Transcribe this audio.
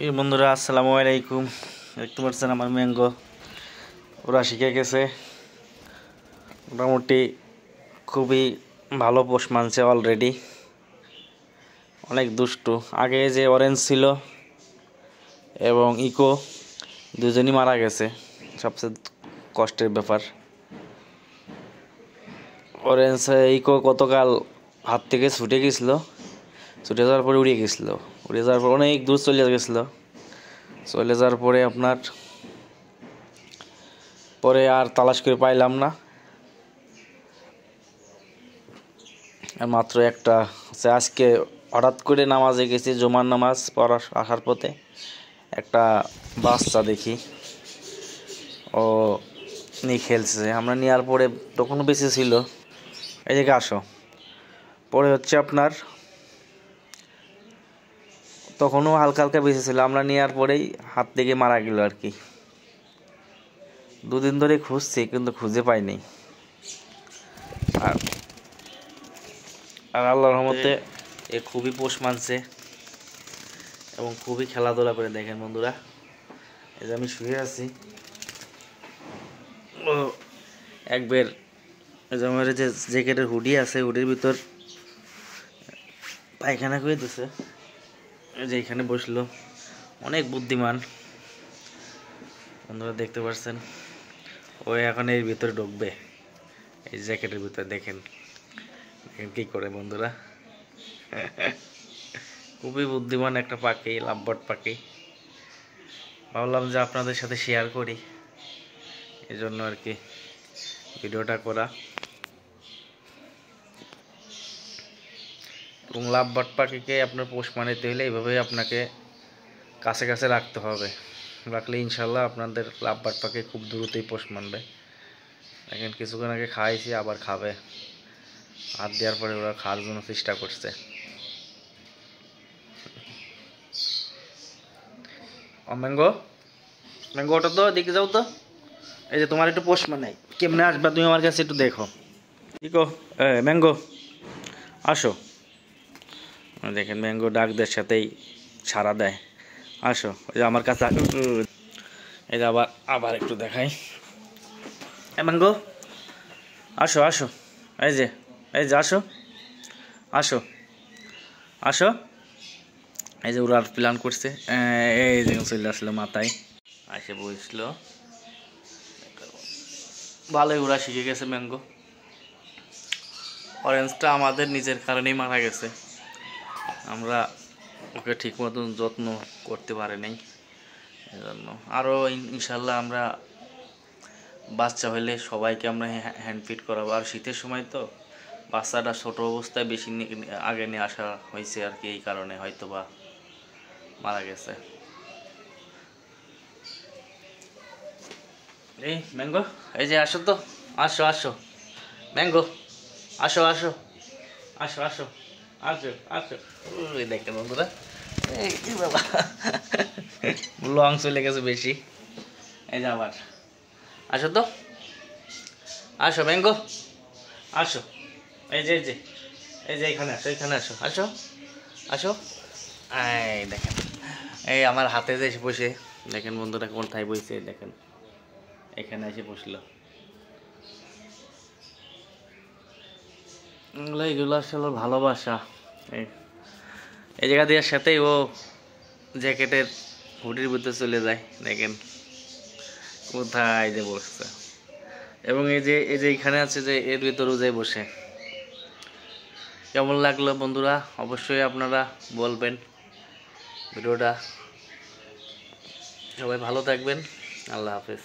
এই বন্ধুরা আসসালামু আলাইকুম। দেখতে পাচ্ছেন আমার ম্যাঙ্গো ওরা শিখে গেছে, মোটামুটি খুবই ভালো পোষ মানছে অলরেডি, অনেক দুষ্টু। আগে যে অরেঞ্জ ছিল এবং ইকো দুজনই মারা গেছে, সবচেয়ে কষ্টের ব্যাপার। অরেঞ্জ ইকো গতকাল হাত থেকে ছুটে গেছিলো, ছুটে যাওয়ার পরে উড়ে গেছিলো, উড়ে যাওয়ার পর অনেক দূর চলে গেছিলো। চলে যাওয়ার পরে আপনার পরে আর তালাশ করে পাইলাম না, আর মাত্র একটা আজকে হঠাৎ করে নামাজে গেছি, জুমার নামাজ পড়া আসার পথে একটা বাচ্চা দেখি ও নিয়ে খেলছে। আমরা নেওয়ার পরে তখনও বেঁচে ছিল, এদিকে আসো। পরে হচ্ছে আপনার তখনও হালকা হালকা বেঁচে ছিল, আমরা নেওয়ার পরেই হাত থেকে মারা গেল আর কি। দুদিন ধরে খুঁজছি কিন্তু খুঁজে পাইনি। আর আল্লাহর রহমতে এ খুবই পোষ মানছে এবং খুবই খেলাধুলা করে। দেখেন বন্ধুরা, এই যে আমি শুয়ে আছি, ও একবার এই যে আমার যে জ্যাকেটের হুডি আছে, হুডির ভিতর পায়খানা করে দিছে, যে এখানে বসলো। অনেক বুদ্ধিমান বন্ধুরা, দেখতে পাচ্ছেন। ও এখন এর ভিতরে ঢুকবে, এই জ্যাকেটের ভিতরে। দেখেন কি করে বন্ধুরা, খুবই বুদ্ধিমান একটা পাখি, লাভবার্ড পাখি। ভাবলাম যে আপনাদের সাথে শেয়ার করি, এই জন্য আর কি ভিডিওটা করা। এবং লাভবার্ড পাখিকে আপনার পোষ মানাতে হলে এইভাবে আপনাকে কাছে কাছে রাখতে হবে, রাখলে ইনশাল্লাহ আপনাদের লাভবার্ড পাখি খুব দ্রুতই পোষ মানবে। দেখেন কিছুক্ষণ আগে খাইছি, আবার খাবে। হাত দেওয়ার পরে ওরা খাওয়ার জন্য চেষ্টা করছে। ম্যাঙ্গো, ম্যাঙ্গো ওটা তো দেখে যাও তো, এই যে তোমার একটু পোষ মানাই, কেমনে আসবা তুমি আমার কাছে একটু দেখো। দেখো ম্যাঙ্গো আসো। দেখেন ম্যাঙ্গো ডাকদের সাথেই সাড়া দেয়, আসো। ওই যে আমার কাছে, এই যে আবার আবার একটু দেখাই। ম্যাঙ্গো আসো আসো, এই যে আসো আসো আসো। এই যে ওরা প্ল্যান করছে, এই যে চলে আসলো মাথায় এসে বসলো। ভালোই ওরা শিখে গেছে ম্যাঙ্গো। অরেঞ্জটা আমাদের নিজের কারণেই মারা গেছে, আমরা ওকে ঠিক মতন যত্ন করতে পারি নাই, এজন্য। আরও ইনশাল্লাহ আমরা বাচ্চা হলে সবাইকে আমরা হ্যান্ড ফিড করাবো। আর শীতের সময় তো বাচ্চাটা ছোট অবস্থায় বেশি আগে নিয়ে আসা হয়েছে আর কি, এই কারণে হয়তো বা মারা গেছে। এই ম্যাঙ্গো, এই যে আসো তো, আসো আসো ম্যাঙ্গো, আসো আসো আসো আসো আসো আসো। ওই দেখেন বন্ধুরা, এই বাবা লং চলে গেছে বেশি। এই যে আবার আসো তো, আসো ম্যাঙ্গো আসো। এই যে এই যে এখানে আসো, এখানে আসো, আসো আসো। এই দেখেন, এই আমার হাতে যে এসে বসে, দেখেন বন্ধুরা কোনটায় বসে, দেখেন এখানে এসে বসলো। এগুলো আসলে ভালোবাসা। এই জায়গা দিয়ে সাথেই ও জ্যাকেটের হুডির ভিতরে চলে যায়, দেখেন কোথায় যে বসছে। এবং এই যে এখানে আছে, যে এর ভিতরেও যে বসে। কেমন লাগলো বন্ধুরা অবশ্যই আপনারা বলবেন ভিডিওটা। সবাই ভালো থাকবেন, আল্লাহ হাফেজ।